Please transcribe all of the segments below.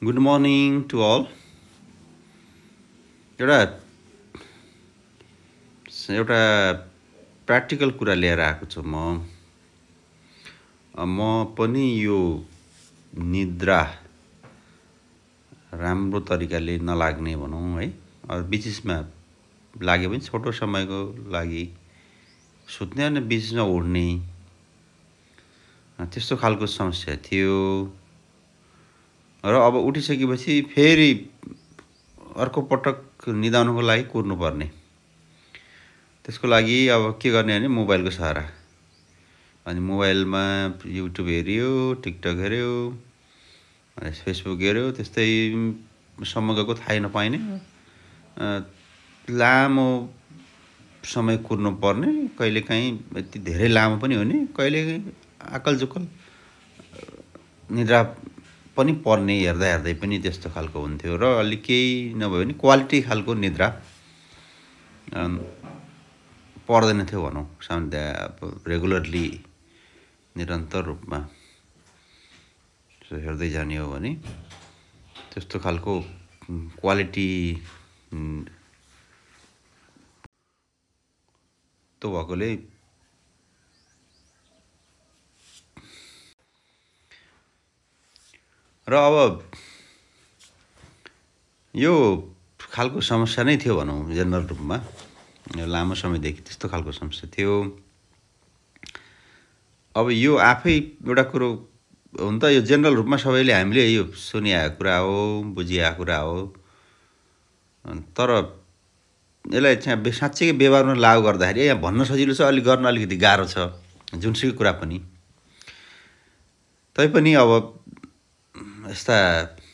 Good morning to all. एउटा एउटा practical कुरा लिएर आएको छु म पनि यो निद्रा राम्रो तरिकाले नलाग्ने भनौँ है, बिचमा लागे पनि छोटो समयको लागि सुत्ने अनि बिचमा उड्ने त्यस्तो खालको समस्या थियो र अब उठिसकेपछि फेरि अर्को पटक निदाउनको लागि कुर्नुपर्ने। त्यसको लागि अब के गर्ने भने मोबाइलको सहारा। अनि मोबाइलमा युट्युब हेऱ्यो, टिकटक हेऱ्यो, फेसबुक हेऱ्यो, त्यस्तै सम्म गएको थाहै नपाइने लामो समय कुर्नु पर्ने, कहिलेकाहीँ यति धेरै लामो पनि हुने, कहिले आकलजुकल निद्रा पनि पर्ने, हेर्दा हेर्दै पनि त्यस्तो खालको हुन्थ्यो र अलि केही नभए पनि क्वालिटी खालको निद्रा पर्दैन थियो भनौँ। सामान्यतया रेगुलरली निरन्तर रूपमा हेर्दै जाने हो भने त्यस्तो खालको क्वालिटी त्यो भएकोले र अब यो खालको समस्या नै थियो भनौँ जेनरल रूपमा, लामो समयदेखि त्यस्तो खालको समस्या थियो। अब यो आफै एउटा कुरो हुन त यो जेनरल रूपमा सबैले हामीले यो सुनिआएको कुरा हो, बुझिआएको कुरा हो, तर यसलाई चाहिँ साँच्चै व्यवहारमा लागु गर्दाखेरि यहाँ भन्न सजिलो छ, अलि गर्न अलिकति गाह्रो छ, जुनसुकै कुरा पनि। तैपनि अब यस्ता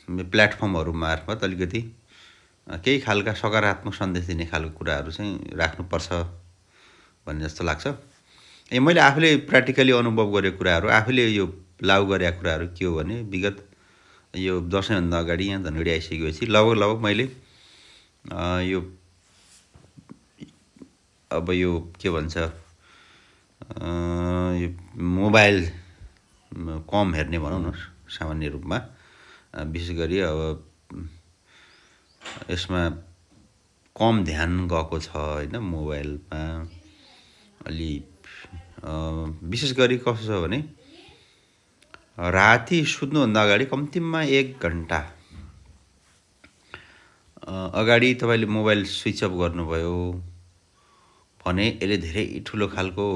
प्लेटफर्महरू मार्फत अलिकति केही खालका सकारात्मक सन्देश दिने खालको कुराहरू चाहिँ राख्नुपर्छ भन्ने जस्तो लाग्छ। मैले आफूले प्र्याक्टिकली अनुभव गरेको कुराहरू, आफूले यो लागु गरेका कुराहरू के हो भने विगत यो दसैँभन्दा अगाडि यहाँ धनगढी आइसकेपछि लगभग मैले यो अब यो के भन्छ यो मोबाइल कम हेर्ने भनौँ न सामान्य रूपमा, विशेष गरी अब यसमा कम ध्यान गएको छ होइन मोबाइलमा। अलि विशेष गरी कस्तो छ भने राति सुत्नुभन्दा अगाडि कम्तीमा 1 घन्टा अगाडि तपाईँले मोबाइल स्विच अफ गर्नुभयो भने यसले धेरै ठुलो खालको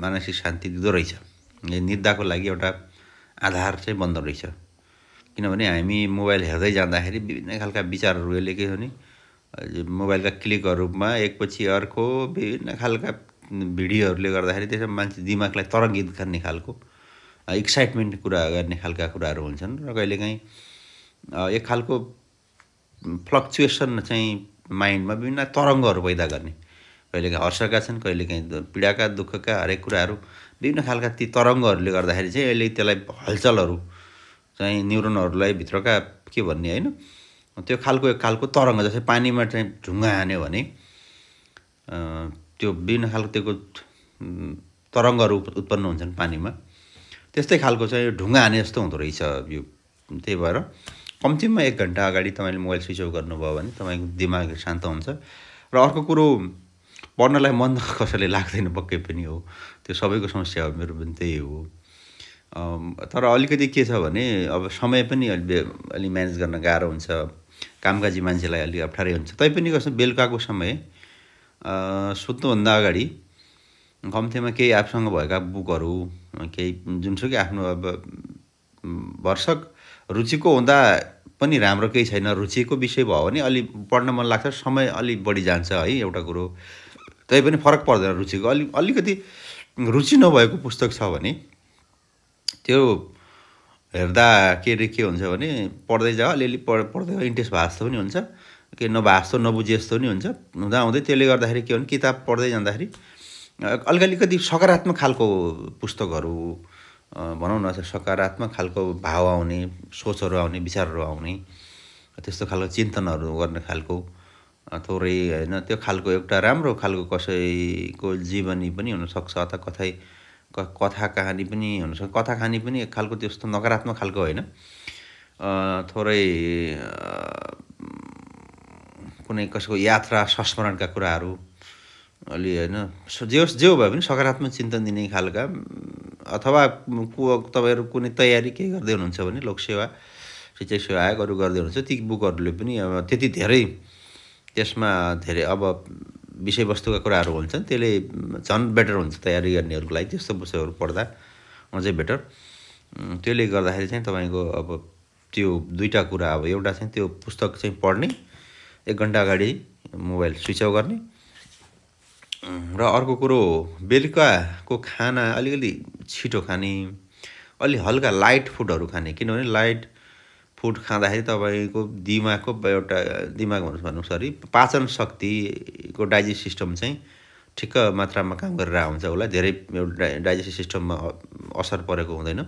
मानसिक शान्ति दिँदो रहेछ। निद्राको लागि एउटा आधार चाहिँ बन्दो रहेछ। किनभने हामी मोबाइल हेर्दै जाँदाखेरि विभिन्न खालका विचारहरू यसले के भने मोबाइलका क्लिकहरूमा एकपछि अर्को विभिन्न खालका भिडियोहरूले गर्दाखेरि त्यसमा मान्छे दिमागलाई तरङ्गित गर्ने खालको एक्साइटमेन्ट कुरा गर्ने खालका कुराहरू हुन्छन् र कहिलेकाहीँ एक खालको फ्लक्चुएसन चाहिँ माइन्डमा विभिन्न तरङ्गहरू पैदा गर्ने, कहिलेकाहीँ हर्षका छन्, कहिलेकाहीँ पीडाका, दुःखका, हरेक कुराहरू विभिन्न खालका ती तरङ्गहरूले गर्दाखेरि चाहिँ यसले त्यसलाई हलचलहरू चाहिँ न्युरोनहरूलाई भित्रका के भन्ने होइन त्यो खालको एक खालको तरङ्ग, जस्तै पानीमा चाहिँ ढुङ्गा हान्यो भने त्यो विभिन्न खालको त्यो तरङ्गहरू उत्पन्न हुन्छन् पानीमा, त्यस्तै खालको चाहिँ ढुङ्गा हाने जस्तो हुँदो रहेछ यो। त्यही भएर कम्तीमा 1 घन्टा अगाडि तपाईँले मोबाइल स्विच अफ गर्नुभयो भने तपाईँको दिमाग शान्त हुन्छ। र अर्को कुरो, पढ्नलाई मन कसैले लाग्दैन पक्कै पनि हो, त्यो सबैको समस्या हो, मेरो पनि त्यही हो। तर अलिकति के छ भने अब समय पनि अलि म्यानेज गर्न गाह्रो हुन्छ, कामकाजी मान्छेलाई अलिक अप्ठ्यारै हुन्छ। तैपनि कस्तो बेलुकाको समय सुत्नुभन्दा अगाडि कम्तीमा केही आफूसँग भएका बुकहरू, केही जुनसुकै आफ्नो अब भरसक रुचिको हुँदा पनि राम्रो केही छैन, रुचिको विषय भयो भने अलि पढ्न मन लाग्छ, समय अलि बढी जान्छ है एउटा कुरो। तैपनि फरक पर्दैन रुचिको, अलिकति रुचि नभएको पुस्तक छ भने त्यो हेर्दा के हुन्छ भने पढ्दै जा अलिअलि पढ्दै इन्ट्रेस्ट भए जस्तो पनि हुन्छ, के नभए जस्तो नबुझे जस्तो पनि हुन्छ। हुँदाहुँदै त्यसले गर्दाखेरि के भने किताब पढ्दै जाँदाखेरि अलिकति सकारात्मक खालको पुस्तकहरू भनौँ न, सकारात्मक खालको भाव आउने, सोचहरू आउने, विचारहरू आउने, त्यस्तो खालको चिन्तनहरू गर्ने खालको थोरै होइन त्यो खालको एउटा राम्रो खालको कसैको जीवनी पनि हुनसक्छ, अथवा कथा कहानी पनि हुनसक्छ। कथा कहानी पनि एक खालको त्यस्तो नकारात्मक खालको होइन, थोरै कुनै कसैको यात्रा संस्मरणका कुराहरू अलि होइन जे भए पनि सकारात्मक चिन्तन दिने खालका अथवा तपाईँहरू कुनै तयारी केही गर्दै हुनुहुन्छ भने लोकसेवा शिक्षक सेवा आयोग अरू गर्दै हुनुहुन्छ ती बुकहरूले पनि अब त्यति धेरै त्यसमा धेरै अब विषयवस्तुका कुराहरू हुन्छन् त्यसले झन् बेटर हुन्छ तयारी गर्नेहरूको लागि त्यस्तो पुस्तकहरू पढ्दा अझै बेटर त्यसले गर्दाखेरि चाहिँ तपाईँको अब त्यो दुईवटा कुरा अब एउटा चाहिँ त्यो पुस्तक चाहिँ पढ्ने 1 घन्टा अगाडि मोबाइल स्विच अफ गर्ने र अर्को कुरो बेलुकाको खाना अलिकति छिटो खाने अलि हल्का लाइट फुडहरू खाने किनभने लाइट फुड खाँदाखेरि तपाईँको दिमागको एउटा दिमाग भनौँ सरी पाचन शक्तिको डाइजेस्ट सिस्टम चाहिँ ठिक्क मात्रामा काम गरेर आउँछ उसलाई धेरै एउटा डाइजेस्ट सिस्टममा असर परेको हुँदैन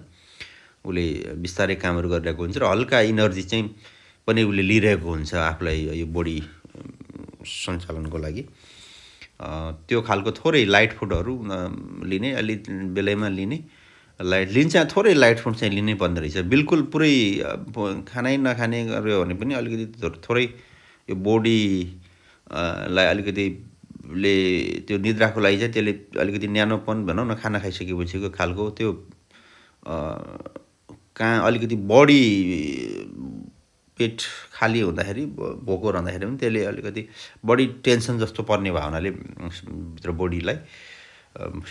उसले बिस्तारै कामहरू गरिरहेको हुन्छ र हल्का इनर्जी चाहिँ पनि उसले लिइरहेको हुन्छ आफूलाई यो बडी सञ्चालनको लागि त्यो खालको थोरै लाइट फुडहरू लिने अलि बेलैमा लिने लाइट लिन्छ थोरै लाइट फुड चाहिँ लिनै पर्ने रहेछ बिल्कुल पुरै खानै नखाने गऱ्यो भने पनि अलिकति थोरै यो बडीलाई अलिकति त्यो निद्राको लागि चाहिँ त्यसले अलिकति न्यानोपन भनौँ न खाना खाइसकेपछिको खालको त्यो कहाँ अलिकति बडी पेट खाली हुँदाखेरि भोको रहँदाखेरि पनि त्यसले अलिकति बडी टेन्सन जस्तो पर्ने भावनाले भित्र बडीलाई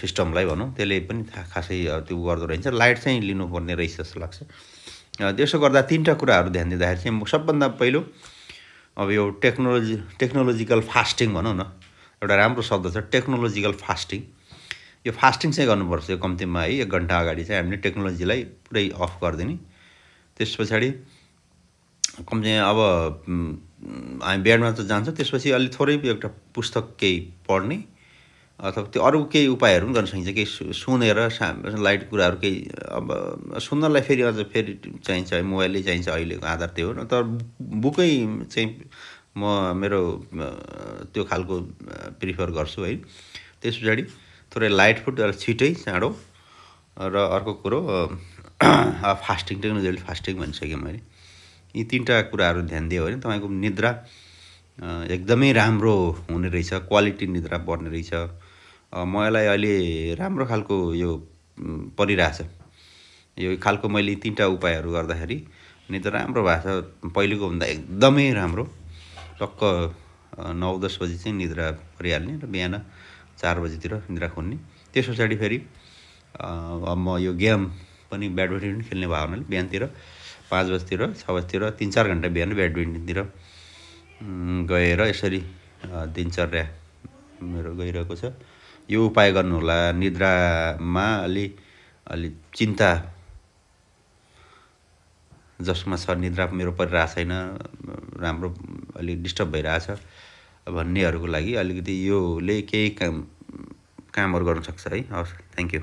सिस्टमलाई भनौँ त्यसले पनि खासै त्यो गर्दो रहेछ लाइट चाहिँ लिनुपर्ने रहेछ जस्तो लाग्छ त्यसो गर्दा 3टा कुराहरू ध्यान दिँदाखेरि चाहिँ सबभन्दा पहिलो अब यो टेक्नोलोजिकल फास्टिङ भनौँ न एउटा राम्रो शब्द छ टेक्नोलोजिकल फास्टिङ यो फास्टिङ चाहिँ गर्नुपर्छ यो कम्तीमा है 1 घन्टा अगाडि चाहिँ हामीले टेक्नोलोजीलाई पुरै अफ गरिदिने त्यस पछाडि कम्ती अब हामी बेडमा त जान्छ त्यसपछि अलि थोरै एउटा पुस्तक केही पढ्ने अथवा त्यो अरू केही उपायहरू पनि गर्न सकिन्छ केही सुनेर लाइट कुराहरू केही अब सुन्नलाई फेरि अझ फेरि चाहिन्छ है मोबाइलै चाहिन्छ अहिलेको आधार त्यो हो तर बुकै चाहिँ म मेरो त्यो खालको प्रिफर गर्छु है त्यस पछाडि थोरै लाइट फुड छिटै चाँडो र अर्को कुरो फास्टिङ टेक्नोलोजिकल फास्टिङ भनिसकेँ मैले यी 3टा कुराहरू ध्यान दियो भने तपाईँको निद्रा एकदमै राम्रो हुने रहेछ क्वालिटी निद्रा पर्ने रहेछ मलाई अहिले राम्रो खालको यो परिरहेछ यो खालको मैले 3टा उपायहरू गर्दाखेरि निद्रा राम्रो भएको छ पहिलेको भन्दा एकदमै राम्रो टक्क 9-10 बजी चाहिँ निद्रा परिहाल्ने र बिहान 4 बजीतिर निद्रा खुल्ने त्यस पछाडि फेरि अब म यो गेम पनि ब्याडमिन्टन खेल्ने भयो हुनाले बिहानतिर 5 बजीतिर 6 बजीतिर 3-4 घन्टा बिहान ब्याडमिन्टनतिर गएर यसरी दिनचर्या मेरो गइरहेको छ यो उपाय गर्नुहोला निद्रामा अलि चिन्ता जसमा छ निद्रा मेरो परिरहेको छैन राम्रो अलि डिस्टर्ब भइरहेछ भन्नेहरूको लागि अलिकति योले केही कामहरू गर्न सक्छ है हवस् थ्याङ्क यू